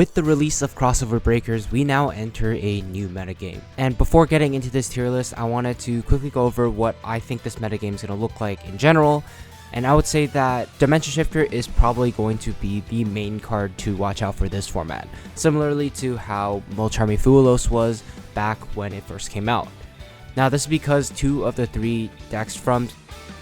With the release of Crossover Breakers, we now enter a new metagame. And before getting into this tier list, I wanted to quickly go over what I think this metagame is going to look like in general. And I would say that Dimension Shifter is probably going to be the main card to watch out for this format, similarly to how Molcharmi Fuelos was back when it first came out. Now this is because 2 of the 3 decks from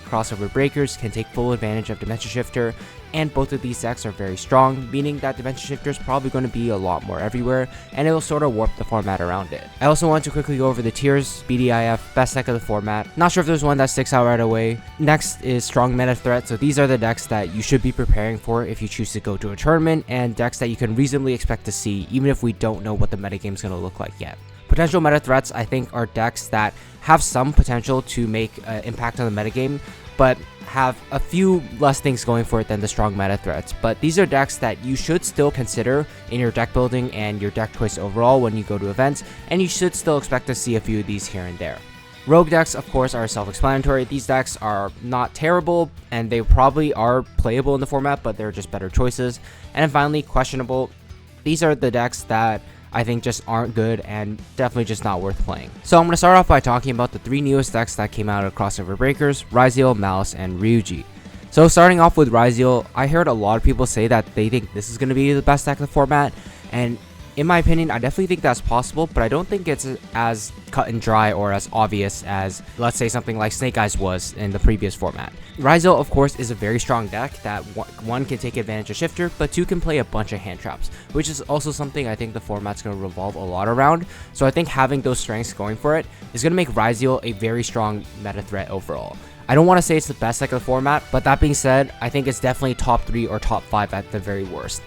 Crossover Breakers can take full advantage of Dimension Shifter, and both of these decks are very strong, meaning that Dimension Shifter is probably going to be a lot more everywhere, and it will sort of warp the format around it. I also want to quickly go over the tiers. BDIF, best deck of the format. Not sure if there's one that sticks out right away. Next is strong meta threat, so these are the decks that you should be preparing for if you choose to go to a tournament, and decks that you can reasonably expect to see, even if we don't know what the metagame is going to look like yet. Potential meta threats, I think, are decks that have some potential to make an impact on the metagame, but have a few less things going for it than the strong meta threats. But these are decks that you should still consider in your deck building and your deck choice overall when you go to events, and you should still expect to see a few of these here and there. Rogue decks, of course, are self-explanatory. These decks are not terrible, and they probably are playable in the format, but they're just better choices. And then finally, questionable. These are the decks that I think just aren't good and definitely just not worth playing. So I'm going to start off by talking about the 3 newest decks that came out of Crossover Breakers: Ryzeal, Maliss, and Ryu-Ge. So starting off with Ryzeal, I heard a lot of people say that they think this is going to be the best deck of the format, and in my opinion, I definitely think that's possible, but I don't think it's as cut and dry or as obvious as, let's say, something like Snake Eyes was in the previous format. Ryzeal, of course, is a very strong deck that 1 can take advantage of Shifter, but 2 can play a bunch of hand traps, which is also something I think the format's going to revolve a lot around. So I think having those strengths going for it is going to make Ryzeal a very strong meta threat overall. I don't want to say it's the best deck of the format, but that being said, I think it's definitely top 3 or top 5 at the very worst.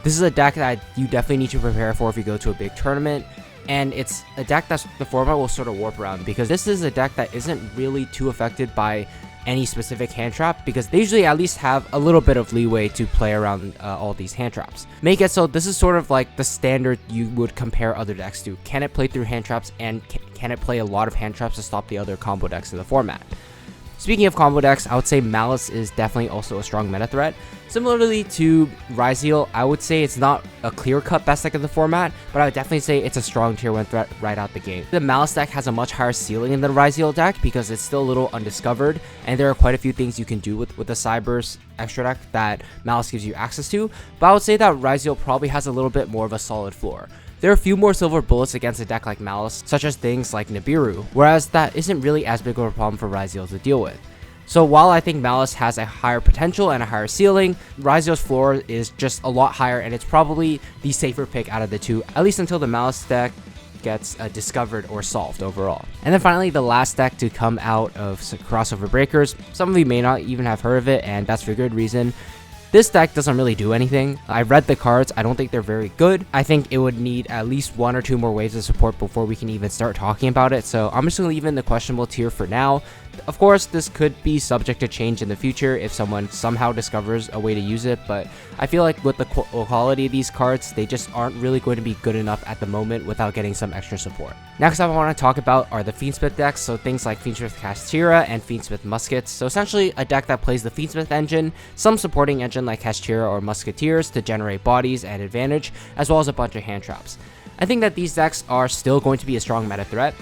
This is a deck that you definitely need to prepare for if you go to a big tournament, and it's a deck that the format will sort of warp around, because this is a deck that isn't really too affected by any specific hand trap, because they usually at least have a little bit of leeway to play around all these hand traps. Make it so this is sort of like the standard you would compare other decks to. Can it play through hand traps, and can it play a lot of hand traps to stop the other combo decks in the format? Speaking of combo decks, I would say Maliss is definitely also a strong meta threat. Similarly to Ryzeal, I would say it's not a clear-cut best deck of the format, but I would definitely say it's a strong tier 1 threat right out the gate. The Maliss deck has a much higher ceiling than the Ryzeal deck because it's still a little undiscovered, and there are quite a few things you can do with the Cyber's extra deck that Maliss gives you access to, but I would say that Ryzeal probably has a little bit more of a solid floor. There are a few more silver bullets against a deck like Maliss, such as things like Nibiru, whereas that isn't really as big of a problem for Ryzeal to deal with. So while I think Maliss has a higher potential and a higher ceiling, Ryzeal's floor is just a lot higher, and it's probably the safer pick out of the 2, at least until the Maliss deck gets discovered or solved overall. And then finally, the last deck to come out of Crossover Breakers. Some of you may not even have heard of it, and that's for good reason. This deck doesn't really do anything. I read the cards, I don't think they're very good. I think it would need at least 1 or 2 more waves of support before we can even start talking about it, so I'm just going to leave it in the questionable tier for now. Of course, this could be subject to change in the future if someone somehow discovers a way to use it, but I feel like with the quality of these cards, they just aren't really going to be good enough at the moment without getting some extra support. Next up I want to talk about are the Fiend Smith decks, so things like Fiend Smith Chimera and Fiend Smith Muskets. So essentially a deck that plays the Fiend Smith engine, some supporting engine like Chimera or Musketeers to generate bodies and advantage, as well as a bunch of hand traps. I think that these decks are still going to be a strong meta threat.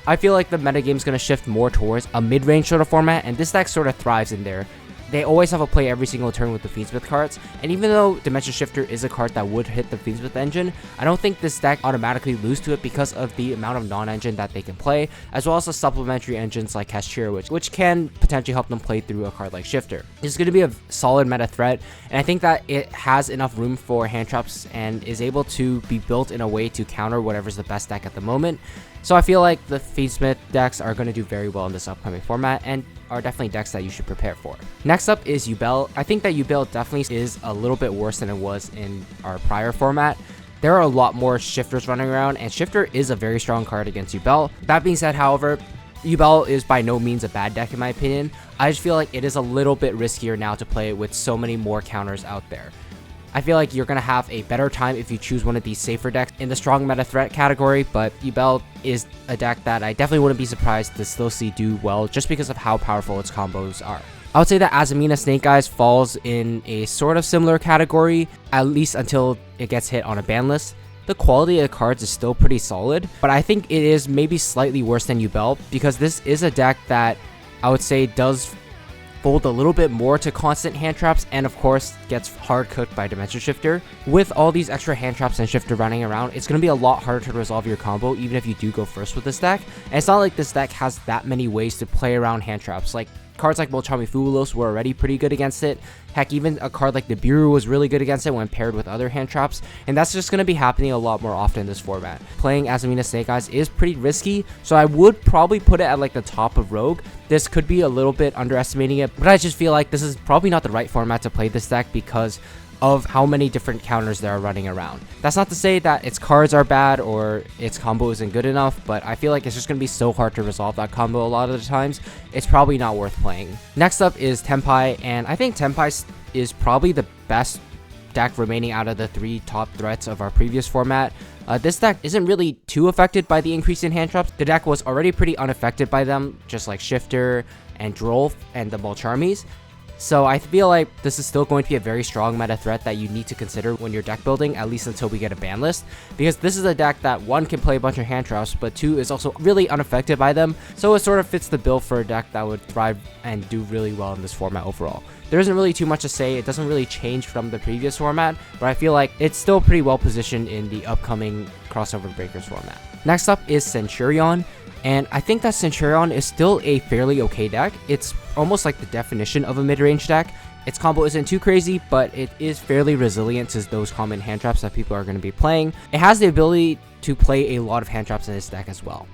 I feel like the metagame is going to shift more towards a mid-range sort of format, and this deck sort of thrives in there. They always have a play every single turn with the Fiend Smith cards, and even though Dimension Shifter is a card that would hit the Fiend Smith engine, I don't think this deck automatically lose to it because of the amount of non-engine that they can play, as well as the supplementary engines like Chimera, which can potentially help them play through a card like Shifter. It's going to be a solid meta threat, and I think that it has enough room for hand traps and is able to be built in a way to counter whatever's the best deck at the moment. So I feel like the Fiend Smith decks are going to do very well in this upcoming format, and are definitely decks that you should prepare for. Next up is Yubel. I think that Yubel definitely is a little bit worse than it was in our prior format. There are a lot more Shifters running around, and Shifter is a very strong card against Yubel. That being said, however, Yubel is by no means a bad deck in my opinion. I just feel like it is a little bit riskier now to play it with so many more counters out there. I feel like you're going to have a better time if you choose one of these safer decks in the strong meta threat category, but Yubel is a deck that I definitely wouldn't be surprised to still see do well just because of how powerful its combos are. I would say that Asamina Snake Eyes falls in a sort of similar category, at least until it gets hit on a ban list. The quality of the cards is still pretty solid, but I think it is maybe slightly worse than Yubel, because this is a deck that I would say does fold a little bit more to constant hand traps, and of course gets hard cooked by Dimension Shifter. With all these extra hand traps and Shifter running around, it's going to be a lot harder to resolve your combo even if you do go first with this deck. And it's not like this deck has that many ways to play around hand traps. Like, cards like Molchami Fubulos were already pretty good against it. Heck, even a card like Nibiru was really good against it when paired with other hand traps, and that's just going to be happening a lot more often in this format. Playing Asamina Snake Eyes is pretty risky, so I would probably put it at like the top of Rogue. This could be a little bit underestimating it, but I just feel like this is probably not the right format to play this deck because of how many different counters there are running around. That's not to say that its cards are bad or its combo isn't good enough, but I feel like it's just going to be so hard to resolve that combo a lot of the times, it's probably not worth playing. Next up is Tenpai, and I think Tenpai is probably the best deck remaining out of the 3 top threats of our previous format. This deck isn't really too affected by the increase in hand traps. The deck was already pretty unaffected by them, just like Shifter and Drolf and the Molcharmies. So I feel like this is still going to be a very strong meta threat that you need to consider when you're deck building, at least until we get a ban list, because this is a deck that 1 can play a bunch of hand traps, but 2 is also really unaffected by them, so it sort of fits the bill for a deck that would thrive and do really well in this format overall. There isn't really too much to say, it doesn't really change from the previous format, but I feel like it's still pretty well positioned in the upcoming Crossover Breakers format. Next up is Centurion. And I think that Centurion is still a fairly okay deck. It's almost like the definition of a mid-range deck. Its combo isn't too crazy, but it is fairly resilient to those common hand traps that people are going to be playing. It has the ability to play a lot of hand traps in this deck as well.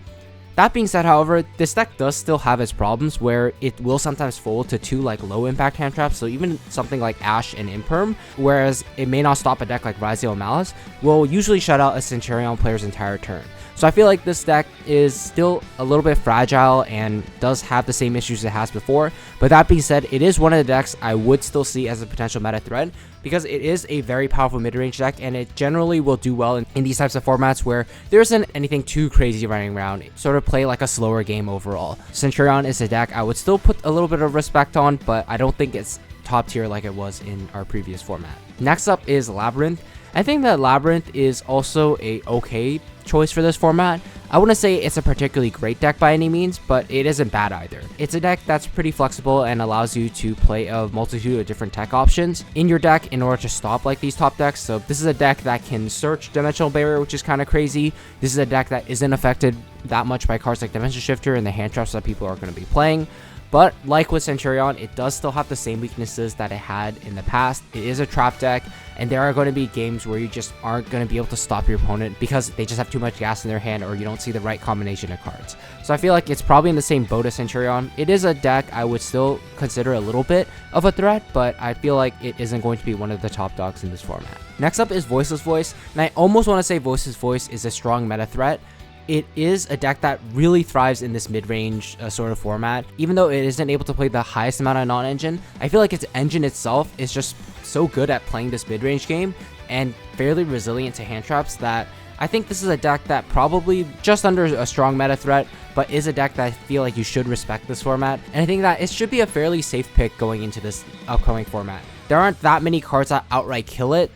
That being said, however, this deck does still have its problems where it will sometimes fold to 2 like low impact hand traps, so even something like Ash and Imperm, whereas it may not stop a deck like Ryzeal and Maliss, will usually shut out a Centurion player's entire turn. So I feel like this deck is still a little bit fragile and does have the same issues it has before, but that being said, it is one of the decks I would still see as a potential meta threat because it is a very powerful mid-range deck and it generally will do well in these types of formats where there isn't anything too crazy running around, sort of play like a slower game overall. Centurion is a deck I would still put a little bit of respect on, but I don't think it's top tier like it was in our previous format. Next up is Labyrinth. I think that Labyrinth is also a okay choice for this format. I wouldn't say it's a particularly great deck by any means, but it isn't bad either. It's a deck that's pretty flexible and allows you to play a multitude of different tech options in your deck in order to stop like these top decks. So this is a deck that can search Dimensional Barrier, which is kind of crazy. This is a deck that isn't affected that much by cards like Dimension Shifter and the hand traps that people are going to be playing. But like with Centurion, it does still have the same weaknesses that it had in the past. It is a trap deck, and there are going to be games where you just aren't going to be able to stop your opponent because they just have too much gas in their hand or you don't see the right combination of cards. So I feel like it's probably in the same boat as Centurion. It is a deck I would still consider a little bit of a threat, but I feel like it isn't going to be one of the top dogs in this format. Next up is Voiceless Voice, and I almost want to say Voiceless Voice is a strong meta threat. It is a deck that really thrives in this mid-range sort of format. Even though it isn't able to play the highest amount of non-engine, I feel like its engine itself is just so good at playing this mid-range game and fairly resilient to hand traps that I think this is a deck that probably just under a strong meta threat, but is a deck that I feel like you should respect this format. And I think that it should be a fairly safe pick going into this upcoming format. There aren't that many cards that outright kill it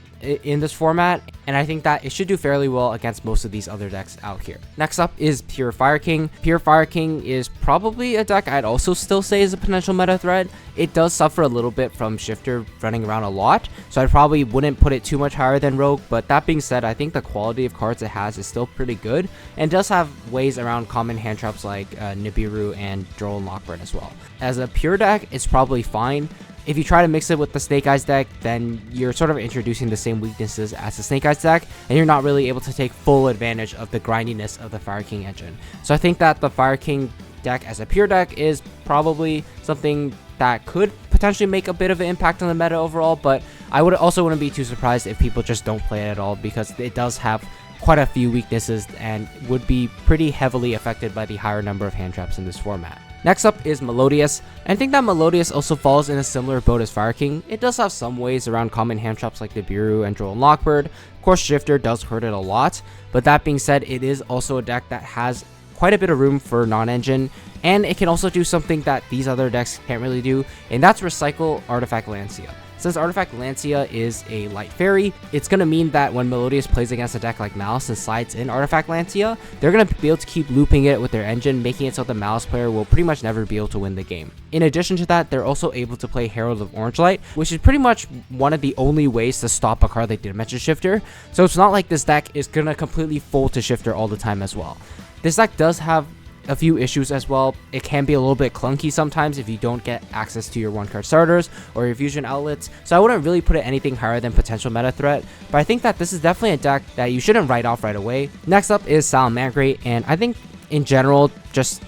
in this format, and I think that it should do fairly well against most of these other decks out here. Next up is Pure Fire King. Pure Fire King is probably a deck I'd also still say is a potential meta threat. It does suffer a little bit from Shifter running around a lot, so I probably wouldn't put it too much higher than Rogue, but that being said, I think the quality of cards it has is still pretty good, and does have ways around common hand traps like Nibiru and Droll and Lockbird as well. As a pure deck, it's probably fine. If you try to mix it with the Snake Eyes deck, then you're sort of introducing the same weaknesses as the Snake Eyes deck, and you're not really able to take full advantage of the grindiness of the Fire King engine. So I think that the Fire King deck as a pure deck is probably something that could potentially make a bit of an impact on the meta overall, but I wouldn't be too surprised if people just don't play it at all, because it does have quite a few weaknesses and would be pretty heavily affected by the higher number of hand traps in this format. Next up is Melodious. I think that Melodious also falls in a similar boat as Fire King. It does have some ways around common hand traps like Nibiru and Droll and Lockbird. Of course, Shifter does hurt it a lot, but that being said, it is also a deck that has quite a bit of room for non-engine, and it can also do something that these other decks can't really do, and that's recycle Artifact Lancia. Since Artifact Lancia is a light fairy, it's going to mean that when Melodious plays against a deck like Maliss and slides in Artifact Lancia, they're going to be able to keep looping it with their engine, making it so the Maliss player will pretty much never be able to win the game. In addition to that, they're also able to play Herald of Orange Light, which is pretty much one of the only ways to stop a card like Dimension Shifter, so it's not like this deck is going to completely fold to Shifter all the time as well. This deck does have a few issues as well. It can be a little bit clunky sometimes if you don't get access to your 1-card starters or your fusion outlets, so I wouldn't really put it anything higher than potential meta threat, but I think that this is definitely a deck that you shouldn't write off right away. Next up is Salamangreat, and I think in general, just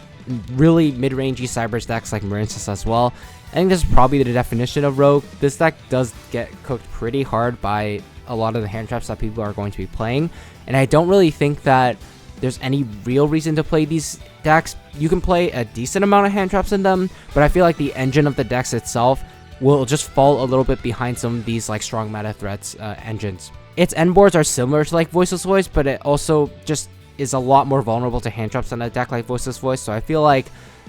really mid-rangey Cybers decks like Marincess as well. I think this is probably the definition of Rogue. This deck does get cooked pretty hard by a lot of the hand traps that people are going to be playing, and I don't really think that there's any real reason to play these decks. You can play a decent amount of hand traps in them, but I feel like the engine of the decks itself will just fall a little bit behind some of these like strong meta threats engines. Its end boards are similar to like Voiceless Voice, but it also just is a lot more vulnerable to hand traps than a deck like Voiceless Voice, so I feel like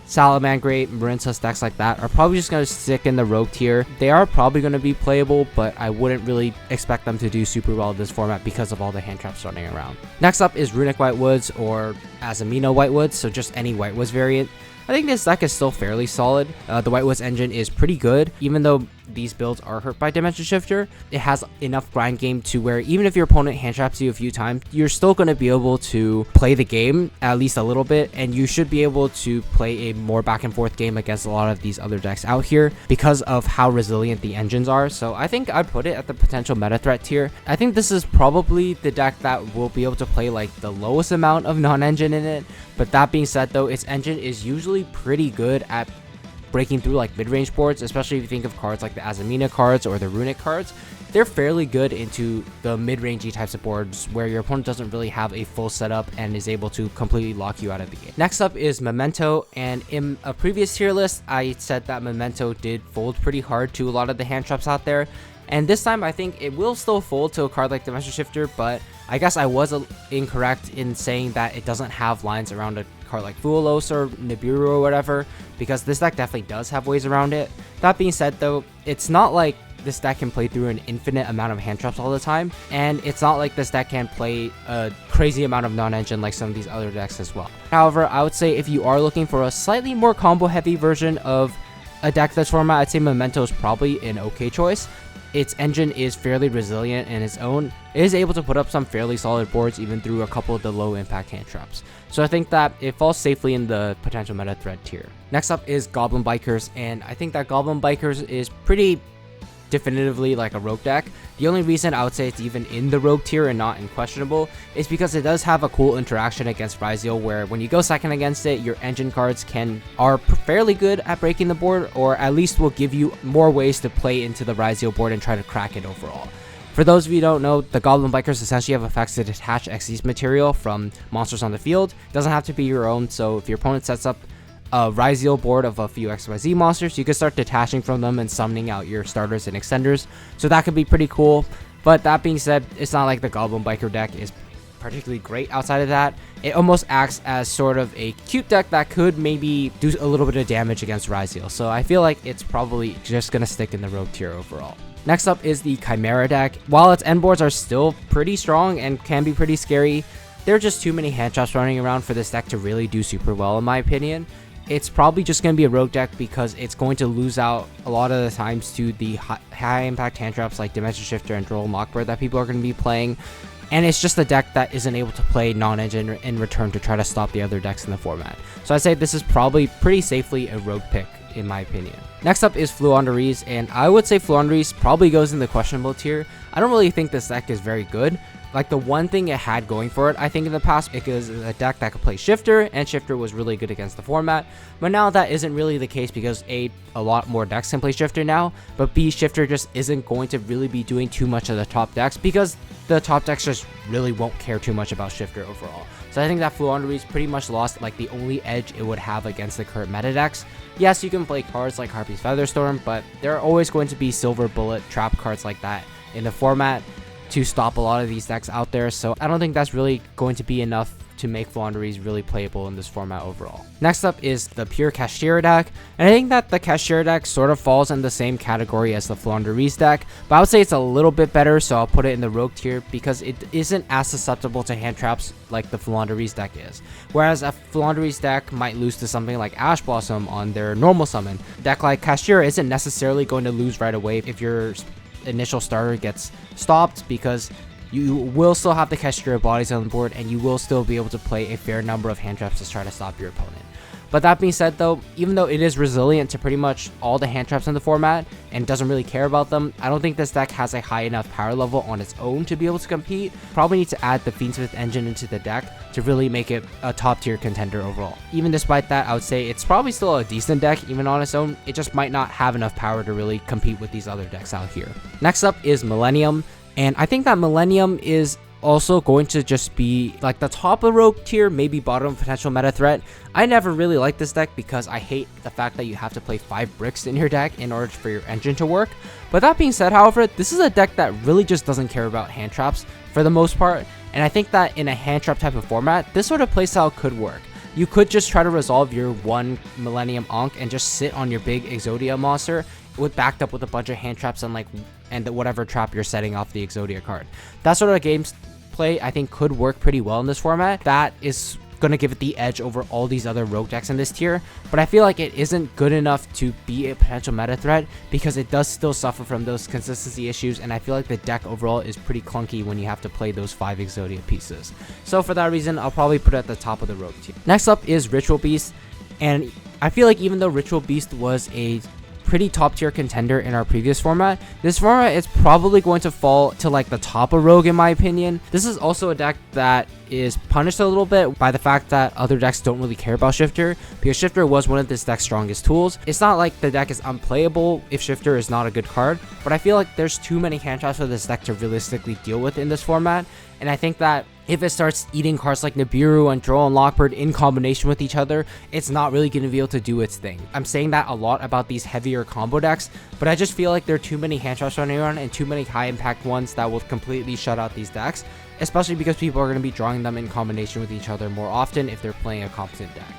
Salamangreat, Marincess decks like that are probably just going to stick in the Rogue tier. They are probably going to be playable, but I wouldn't really expect them to do super well in this format because of all the hand traps running around. Next up is Runic Whitewoods or Asamina Whitewoods, so just any Whitewoods variant. I think this deck is still fairly solid. The Whitewoods engine is pretty good, even though these builds are hurt by Dimension Shifter. It has enough grind game to where even if your opponent hand traps you a few times, you're still going to be able to play the game at least a little bit, and you should be able to play a more back and forth game against a lot of these other decks out here because of how resilient the engines are. So I think I'd put it at the potential meta threat tier. I think this is probably the deck that will be able to play like the lowest amount of non-engine in it, but that being said though, its engine is usually pretty good at breaking through like mid-range boards, especially if you think of cards like the Asamina cards or the Runic cards. They're fairly good into the mid-rangey types of boards where your opponent doesn't really have a full setup and is able to completely lock you out of the game. Next up is Memento, and in a previous tier list, I said that Memento did fold pretty hard to a lot of the hand traps out there, and this time I think it will still fold to a card like Dimension Shifter, but I guess I was incorrect in saying that it doesn't have lines around a card like Fuelos or Nibiru or whatever, because this deck definitely does have ways around it. That being said though, it's not like this deck can play through an infinite amount of hand traps all the time, and it's not like this deck can play a crazy amount of non-engine like some of these other decks as well. However, I would say if you are looking for a slightly more combo heavy version of a deck this format, I'd say Memento is probably an okay choice. Its engine is fairly resilient in its own. It is able to put up some fairly solid boards even through a couple of the low impact hand traps. So I think that it falls safely in the potential meta threat tier. Next up is Goblin Bikers, and I think that Goblin Bikers is pretty definitively like a rogue deck. The only reason I would say it's even in the rogue tier and not in questionable is because it does have a cool interaction against Ryzeal, where when you go second against it, your engine cards are fairly good at breaking the board, or at least will give you more ways to play into the Ryzeal board and try to crack it overall. For those of you who don't know, the Goblin Bikers essentially have effects to detach Xyz material from monsters on the field. It doesn't have to be your own, so if your opponent sets up a Ryzeal board of a few XYZ monsters, you can start detaching from them and summoning out your starters and extenders, so that could be pretty cool. But that being said, it's not like the Goblin Biker deck is particularly great outside of that. It almost acts as sort of a cute deck that could maybe do a little bit of damage against Ryzeal, so I feel like it's probably just going to stick in the rogue tier overall. Next up is the Chimera deck. While its end boards are still pretty strong and can be pretty scary, there are just too many hand traps running around for this deck to really do super well in my opinion. It's probably just going to be a rogue deck because it's going to lose out a lot of the times to the high impact hand traps like Dimension Shifter and Droll Mockbird that people are going to be playing. And it's just a deck that isn't able to play non-engine in return to try to stop the other decks in the format. So I'd say this is probably pretty safely a rogue pick in my opinion. Next up is Fluandrees, and I would say Fluandrees probably goes in the questionable tier. I don't really think this deck is very good. Like, the one thing it had going for it, I think in the past, it was a deck that could play Shifter, and Shifter was really good against the format. But now that isn't really the case because A, a lot more decks can play Shifter now, but B, Shifter just isn't going to really be doing too much of the top decks because the top decks just really won't care too much about Shifter overall. So I think that Fluandrees pretty much lost like the only edge it would have against the current meta decks. Yes, you can play cards like Harpy's Featherstorm, but there are always going to be Silver Bullet trap cards like that in the format to stop a lot of these decks out there, so I don't think that's really going to be enough to make Floowandereeze really playable in this format overall. Next up is the pure Kashtira deck, and I think that the Kashtira deck sort of falls in the same category as the Floowandereeze deck, but I would say it's a little bit better, so I'll put it in the rogue tier because it isn't as susceptible to hand traps like the Floowandereeze deck is. Whereas a Floowandereeze deck might lose to something like Ash Blossom on their normal summon, a deck like Kashtira isn't necessarily going to lose right away if your initial starter gets stopped, because you will still have the Kashtira bodies on the board, and you will still be able to play a fair number of hand traps to try to stop your opponent. But that being said though, even though it is resilient to pretty much all the hand traps in the format and doesn't really care about them, I don't think this deck has a high enough power level on its own to be able to compete. Probably need to add the Fiend Smith engine into the deck to really make it a top tier contender overall. Even despite that, I would say it's probably still a decent deck even on its own. It just might not have enough power to really compete with these other decks out here. Next up is Millennium. And I think that Millennium is also going to just be like the top of rogue tier, maybe bottom potential meta threat. I never really liked this deck because I hate the fact that you have to play 5 bricks in your deck in order for your engine to work. But that being said, however, this is a deck that really just doesn't care about hand traps for the most part. And I think that in a hand trap type of format, this sort of playstyle could work. You could just try to resolve your one Millennium Ankh and just sit on your big Exodia monster with backed up with a bunch of hand traps and whatever trap you're setting off the Exodia card. That sort of gameplay I think could work pretty well in this format. That is going to give it the edge over all these other rogue decks in this tier, but I feel like it isn't good enough to be a potential meta threat because it does still suffer from those consistency issues, and I feel like the deck overall is pretty clunky when you have to play those 5 Exodia pieces. So for that reason, I'll probably put it at the top of the rogue tier. Next up is Ritual Beast, and I feel like even though Ritual Beast was a pretty top tier contender in our previous format, this format is probably going to fall to like the top of rogue in my opinion. This is also a deck that is punished a little bit by the fact that other decks don't really care about Shifter, because Shifter was one of this deck's strongest tools. It's not like the deck is unplayable if Shifter is not a good card, but I feel like there's too many hand traps for this deck to realistically deal with in this format, and I think that if it starts eating cards like Nibiru and Droll and Lockbird in combination with each other, it's not really going to be able to do its thing. I'm saying that a lot about these heavier combo decks, but I just feel like there are too many hand traps running around and too many high impact ones that will completely shut out these decks, especially because people are going to be drawing them in combination with each other more often if they're playing a competent deck.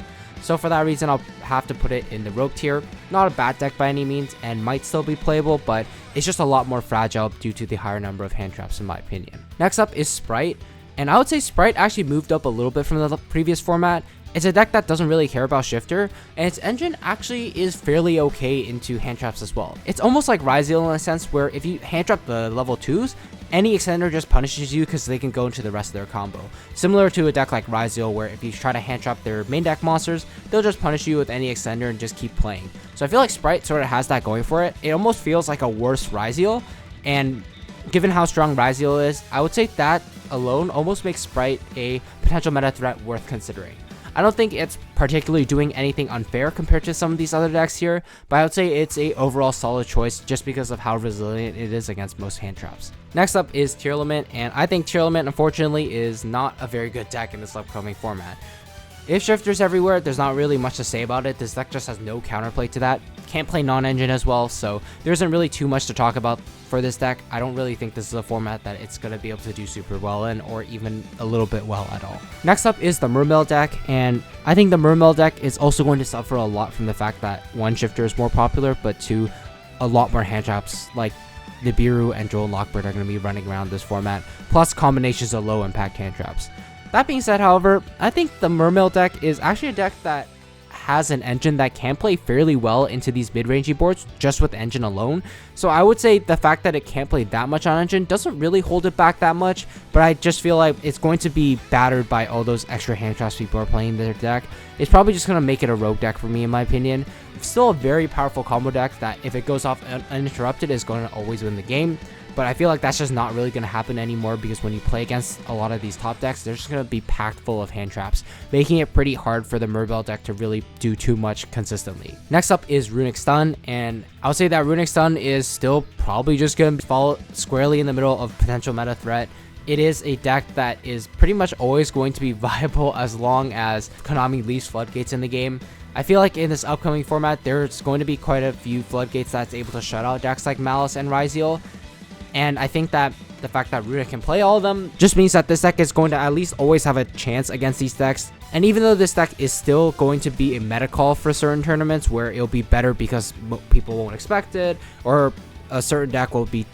So for that reason, I'll have to put it in the rogue tier. Not a bad deck by any means, and might still be playable, but it's just a lot more fragile due to the higher number of hand traps in my opinion. Next up is Sprite. And I would say Sprite actually moved up a little bit from the previous format. It's a deck that doesn't really care about Shifter, and its engine actually is fairly okay into hand traps as well. It's almost like Ryzeal in a sense, where if you hand trap the level 2s, any extender just punishes you because they can go into the rest of their combo. Similar to a deck like Ryzeal, where if you try to hand trap their main deck monsters, they'll just punish you with any extender and just keep playing. So I feel like Sprite sort of has that going for it. It almost feels like a worse Ryzeal, and given how strong Ryzeal is, I would say that alone almost makes Sprite a potential meta threat worth considering. I don't think it's particularly doing anything unfair compared to some of these other decks here, but I would say it's a overall solid choice just because of how resilient it is against most hand traps. Next up is Tearlament, and I think Tearlament unfortunately is not a very good deck in this upcoming format. If Shifter's everywhere, there's not really much to say about it. This deck just has no counterplay to that. Can't play non-engine as well, so there isn't really too much to talk about for this deck. I don't really think this is a format that it's going to be able to do super well in, or even a little bit well at all. Next up is the Mermail deck, and I think the Mermail deck is also going to suffer a lot from the fact that 1, Shifter is more popular, but 2, a lot more hand traps like Nibiru and Droll and Lockbird are going to be running around this format, plus combinations of low impact hand traps. That being said, however, I think the Mermail deck is actually a deck that has an engine that can play fairly well into these mid-rangey boards just with engine alone. So I would say the fact that it can't play that much on engine doesn't really hold it back that much, but I just feel like it's going to be battered by all those extra hand traps people are playing in their deck. It's probably just going to make it a rogue deck for me in my opinion. It's still a very powerful combo deck that if it goes off uninterrupted is going to always win the game. But I feel like that's just not really going to happen anymore, because when you play against a lot of these top decks, they're just going to be packed full of hand traps, making it pretty hard for the Mermail deck to really do too much consistently. Next up is Runic Stun, and I would say that Runic Stun is still probably just going to fall squarely in the middle of potential meta threat. It is a deck that is pretty much always going to be viable as long as Konami leaves floodgates in the game. I feel like in this upcoming format, there's going to be quite a few floodgates that's able to shut out decks like Maliss and Ryzeal. And I think that the fact that Ryu-Ge can play all of them just means that this deck is going to at least always have a chance against these decks. And even though this deck is still going to be a meta call for certain tournaments where it'll be better because people won't expect it, or a certain deck will be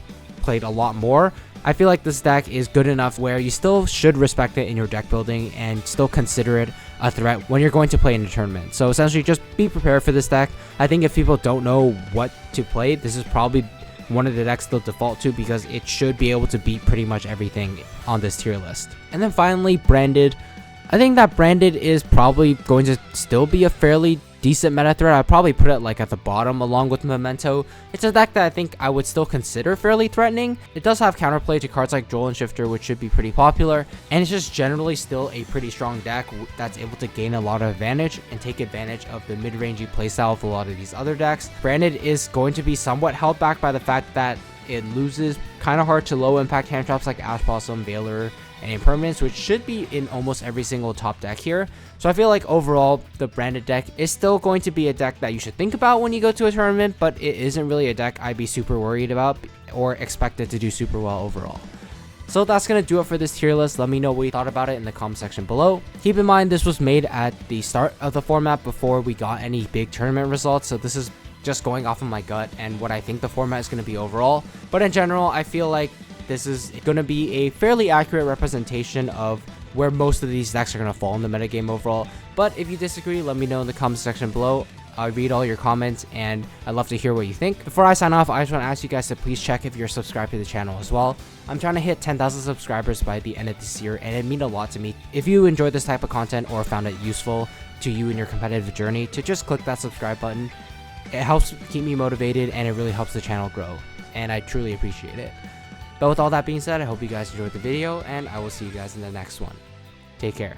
played a lot more, I feel like this deck is good enough where you still should respect it in your deck building and still consider it a threat when you're going to play in a tournament. So essentially just be prepared for this deck. I think if people don't know what to play, this is probably one of the decks they'll default to because it should be able to beat pretty much everything on this tier list. And then finally, Branded. I think that Branded is probably going to still be a fairly decent meta threat. I'd probably put it like at the bottom along with Memento. It's a deck that I think I would still consider fairly threatening. It does have counterplay to cards like Joel and Shifter, which should be pretty popular, and it's just generally still a pretty strong deck that's able to gain a lot of advantage and take advantage of the mid-rangey playstyle of a lot of these other decks. Branded is going to be somewhat held back by the fact that it loses kind of hard to low impact hand traps like Ash Blossom, Veiler, and Impermanence, which should be in almost every single top deck here. So I feel like overall, the Branded deck is still going to be a deck that you should think about when you go to a tournament, but it isn't really a deck I'd be super worried about or expect it to do super well overall. So that's going to do it for this tier list. Let me know what you thought about it in the comment section below. Keep in mind, this was made at the start of the format before we got any big tournament results, so this is just going off of my gut and what I think the format is going to be overall. But in general, I feel like this is going to be a fairly accurate representation of where most of these decks are going to fall in the metagame overall. But if you disagree, let me know in the comment section below. I read all your comments and I'd love to hear what you think. Before I sign off, I just want to ask you guys to please check if you're subscribed to the channel as well. I'm trying to hit 10,000 subscribers by the end of this year, and it means a lot to me. If you enjoyed this type of content or found it useful to you in your competitive journey, to just click that subscribe button. It helps keep me motivated and it really helps the channel grow, and I truly appreciate it. But with all that being said, I hope you guys enjoyed the video, and I will see you guys in the next one. Take care.